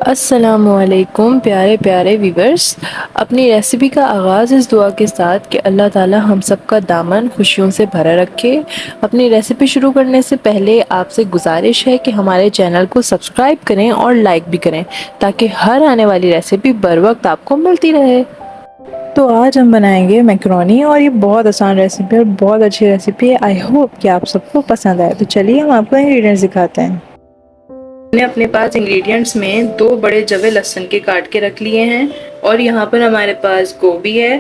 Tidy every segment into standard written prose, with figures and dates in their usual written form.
अस्सलामुअलैकुम प्यारे प्यारे व्यूवर्स। अपनी रेसिपी का आगाज़ इस दुआ के साथ कि अल्लाह ताला हम सब का दामन खुशियों से भरा रखे। अपनी रेसिपी शुरू करने से पहले आपसे गुजारिश है कि हमारे चैनल को सब्सक्राइब करें और लाइक भी करें ताकि हर आने वाली रेसिपी बर वक्त आपको मिलती रहे। तो आज हम बनाएंगे मैकरोनी और ये बहुत आसान रेसिपी है और बहुत अच्छी रेसिपी है। आई होप कि आप सबको पसंद आए। तो चलिए हम आपको इंग्रेडिएंट्स दिखाते हैं। मैंने अपने पास इंग्रेडिएंट्स में 2 बड़े जवे लहसुन के काट के रख लिए हैं और यहाँ पर हमारे पास गोभी है,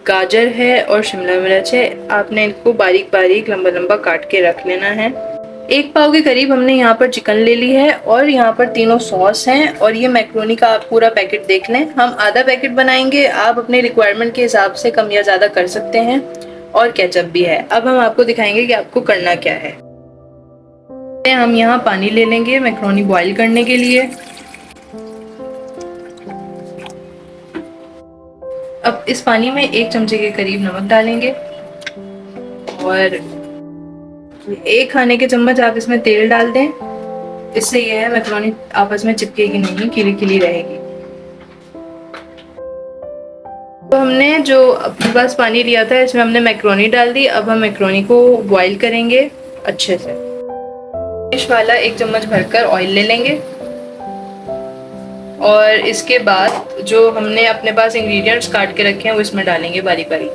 गाजर है और शिमला मिर्च है। आपने इनको बारीक बारीक लंबा लंबा काट के रख लेना है। 1 पाव के करीब हमने यहाँ पर चिकन ले ली है और यहाँ पर तीनों सॉस हैं और ये मैक्रोनी का आप पूरा पैकेट देख लें। हम आधा पैकेट बनाएंगे, आप अपने रिक्वायरमेंट के हिसाब से कम या ज़्यादा कर सकते हैं। और केचप भी है। अब हम आपको दिखाएंगे कि आपको करना क्या है। हम यहाँ पानी ले लेंगे मैक्रोनी बॉईल करने के लिए। अब इस पानी में 1 चमचे के करीब नमक डालेंगे और 1 खाने के चम्मच आप इसमें तेल डाल दें। इससे यह है मैक्रोनी आपस में चिपकेगी नहीं, खिली खिली रहेगी। तो हमने जो अपने पास पानी लिया था इसमें हमने मैक्रोनी डाल दी। अब हम मैक्रोनी को बॉईल करेंगे अच्छे से। डिश वाला 1 चम्मच भरकर ऑयल ले लेंगे और इसके बाद जो हमने अपने पास इंग्रेडिएंट्स काट के रखे हैं वो इसमें डालेंगे बारीक बारीक।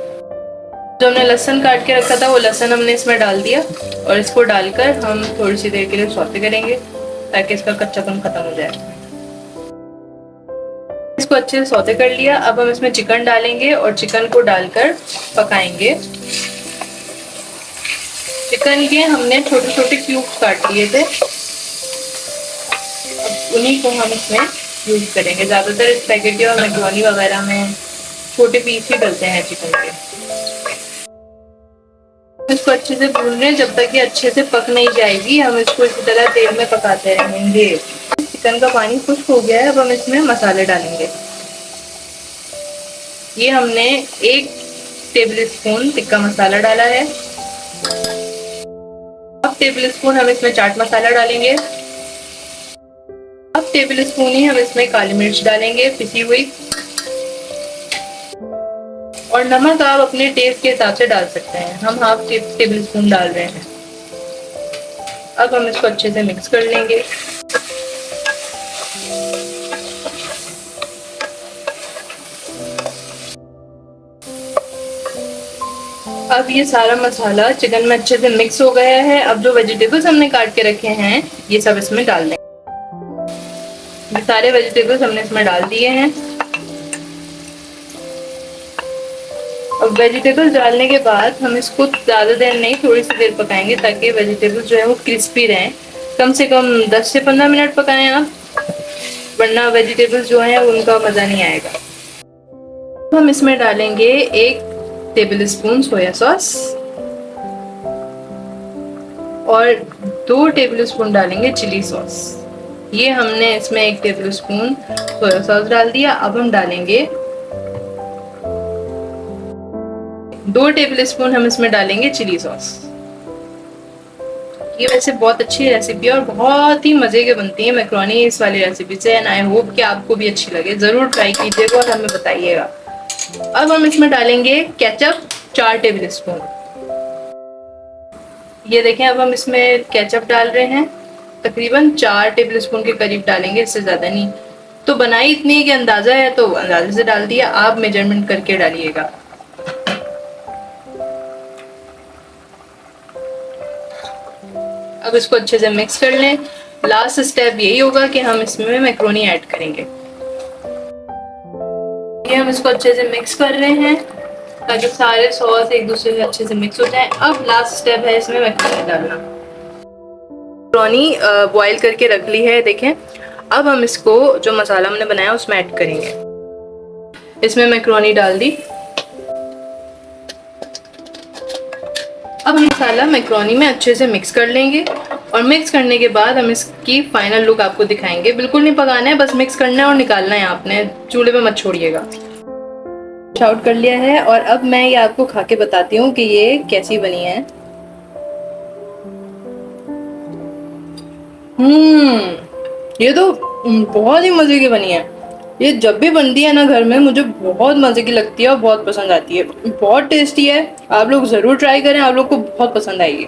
जो हमने लहसुन काट के रखा था वो लहसुन हमने इसमें डाल दिया और इसको डालकर हम थोड़ी सी देर के लिए सौते करेंगे ताकि इसका कच्चापन खत्म हो जाए। इसको अच्छे से सौते कर लिया। अब हम इसमें चिकन डालेंगे और चिकन को डालकर पकाएंगे। चिकन के हमने छोटे छोटे क्यूब्स काट लिए थे, अब उन्हीं को हम इसमें यूज करेंगे। ज्यादातर स्पैगेटी और मैक्रोनी वगैरह में छोटे पीस ही डलते हैं चिकन के। इसको अच्छे से भून रहे हैं जब तक ये अच्छे से पक नहीं जाएगी। हम इसको इसी तरह तेल में पकाते रहेंगे। चिकन का पानी खुश्क हो गया है। अब हम इसमें मसाले डालेंगे। ये हमने 1 टेबल स्पून टिक्का मसाला डाला है। अब टेबल स्पून हम इसमें चाट मसाला डालेंगे। अब टेबल स्पून ही हम इसमें काली मिर्च डालेंगे पिसी हुई। और नमक आप अपने टेस्ट के हिसाब से डाल सकते हैं। हम हाफ टेबल स्पून डाल रहे हैं। अब हम इसको अच्छे से मिक्स कर लेंगे। अब ये सारा मसाला चिकन में अच्छे से मिक्स हो गया है। अब जो वेजिटेबल्स हमने काट के रखे हैं ये सब इसमें डाल देंगे। ये सारे वेजिटेबल्स हमने इसमें डाल दिए हैं। अब वेजिटेबल्स डालने के बाद हम इसको ज़्यादा देर नहीं, थोड़ी सी देर पकाएंगे ताकि वेजिटेबल्स जो है वो क्रिस्पी रहें। कम से कम 10 से 15 मिनट पकाएं आप, वरना वेजिटेबल्स जो हैं उनका मज़ा नहीं आएगा। तो हम इसमें डालेंगे 1 टेबल स्पून सोया सॉस और 2 टेबल स्पून डालेंगे चिली सॉस। ये हमने इसमें 1 टेबल स्पून सोया सॉस डाल दिया। अब हम डालेंगे 2 टेबल स्पून हम इसमें डालेंगे चिली सॉस। ये वैसे बहुत अच्छी रेसिपी है और बहुत ही मजे के बनती है मैक्रोनी इस वाली रेसिपी से। एंड आई होप कि आपको भी अच्छी लगे। जरूर ट्राई कीजिएगा और हमें बताइएगा। अब हम इसमें डालेंगे केचप 4 टेबल स्पून। ये देखें, अब हम इसमें केचप डाल रहे हैं। तकरीबन 4 टेबल स्पून के करीब डालेंगे, इससे ज्यादा नहीं। तो बनाई इतनी कि अंदाजा है तो अंदाजे से डाल दिया, आप मेजरमेंट करके डालिएगा। अब इसको अच्छे से मिक्स कर लें। लास्ट स्टेप यही होगा कि हम इसमें मैक्रोनी ऐड करेंगे। ये हम इसको अच्छे से मिक्स कर रहे हैं ताकि सारे सॉस एक दूसरे से अच्छे से मिक्स हो जाएं। अब लास्ट स्टेप है इसमें मैक्रोनी डालना। मैक्रोनी बॉईल करके रख ली है, देखें। अब हम इसको जो मसाला हमने बनाया उसमें ऐड करेंगे। इसमें मैक्रोनी डाल दी। अब हम मसाला मैक्रोनी में अच्छे से मिक्स कर लेंगे और मिक्स करने के बाद हम इसकी फाइनल लुक आपको दिखाएंगे। बिल्कुल नहीं पकाना है, बस मिक्स करना है और निकालना है आपने। चूल्हे पे मत छोड़िएगा। आउट कर लिया है और अब मैं ये आपको खा के बताती हूँ कि ये कैसी बनी है। ये तो बहुत ही मज़े की बनी है। ये जब भी बनती है ना घर में मुझे बहुत मज़े की लगती है और बहुत पसंद आती है। बहुत टेस्टी है, आप लोग ज़रूर ट्राई करें, आप लोग को बहुत पसंद आएगी।